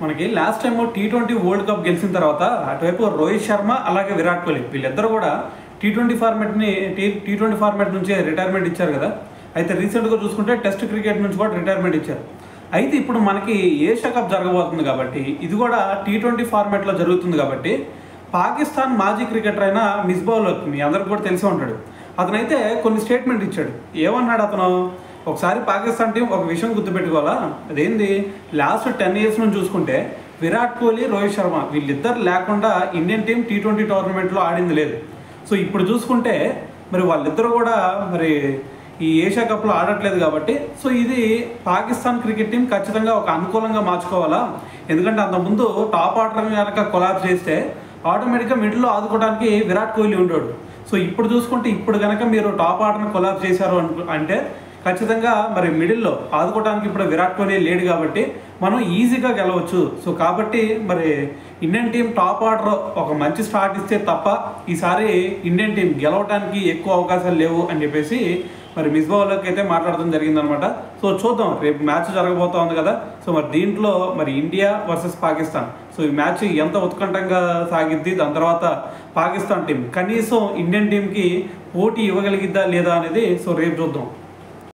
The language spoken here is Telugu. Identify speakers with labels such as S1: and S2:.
S1: మనకి last time T20 world cup గెలిచిన తర్వాత అటువైపు రోహిత్ శర్మ అలాగే విరాట్ కోహ్లీ వీళ్ళిద్దరూ కూడా టీ20 ఫార్మాట్ నుంచి రిటైర్మెంట్ ఇచ్చారు కదా. అయితే రీసెంట్గా చూసుకుంటే టెస్ట్ క్రికెట్ నుంచి కూడా రిటైర్మెంట్ ఇచ్చారు. అయితే ఇప్పుడు మనకి ఏషియా కప్ జరగబోతుంది కాబట్టి ఇది కూడా టీ20 ఫార్మాట్లో జరుగుతుంది కాబట్టి పాకిస్తాన్ మాజీ క్రికెటర్ అయిన మిస్బాహ్ ఉల్ హక్ మీ అందరికి కూడా తెలిసి ఉంటాడు. అతనైతే కొన్ని స్టేట్మెంట్ ఇచ్చాడు. ఏమన్నాడు అతను? ఒకసారి పాకిస్తాన్ టీం ఒక విషయం గుర్తుపెట్టుకోవాలా, అదేంది లాస్ట్ 10 years నుంచి చూసుకుంటే విరాట్ కోహ్లీ రోహిత్ శర్మ వీళ్ళిద్దరు లేకుండా ఇండియన్ టీం టీ20 టోర్నమెంట్లో ఆడింది లేదు. సో ఇప్పుడు చూసుకుంటే మరి వాళ్ళిద్దరూ కూడా మరి ఈ ఏషియా కప్లో ఆడట్లేదు కాబట్టి సో ఇది పాకిస్తాన్ క్రికెట్ టీం ఖచ్చితంగా ఒక అనుకూలంగా మార్చుకోవాలా. ఎందుకంటే అంతకుముందు టాప్ ఆర్డర్ కనుక కొలాప్స్ చేస్తే ఆటోమేటిక్గా మిడిల్లో ఆదుకోవడానికి విరాట్ కోహ్లీ ఉండడు. సో ఇప్పుడు చూసుకుంటే ఇప్పుడు కనుక మీరు టాప్ ఆర్డర్ని కొలాప్స్ చేశారు అంటే ఖచ్చితంగా మరి మిడిల్లో ఆదుకోవడానికి ఇప్పుడు విరాట్ కోహ్లీ లేడు కాబట్టి మనం ఈజీగా గెలవచ్చు. సో కాబట్టి మరి ఇండియన్ టీం టాప్ ఆర్డర్ ఒక మంచి స్టార్ట్ ఇస్తే తప్ప ఈసారి ఇండియన్ టీం గెలవడానికి ఎక్కువ అవకాశాలు లేవు అని చెప్పేసి మరి మిస్బాహ్ ఉల్ హక్ అయితే మాట్లాడడం జరిగిందనమాట. సో చూద్దాం, రేపు మ్యాచ్ జరగబోతా ఉంది కదా. సో మరి దీంట్లో మరి ఇండియా వర్సెస్ పాకిస్తాన్, సో ఈ మ్యాచ్ ఎంత ఉత్కంఠంగా సాగిద్ది, దాని తర్వాత పాకిస్తాన్ టీం కనీసం ఇండియన్ టీంకి పోటీ ఇవ్వగలిగిద్దా లేదా అనేది సో రేపు చూద్దాం.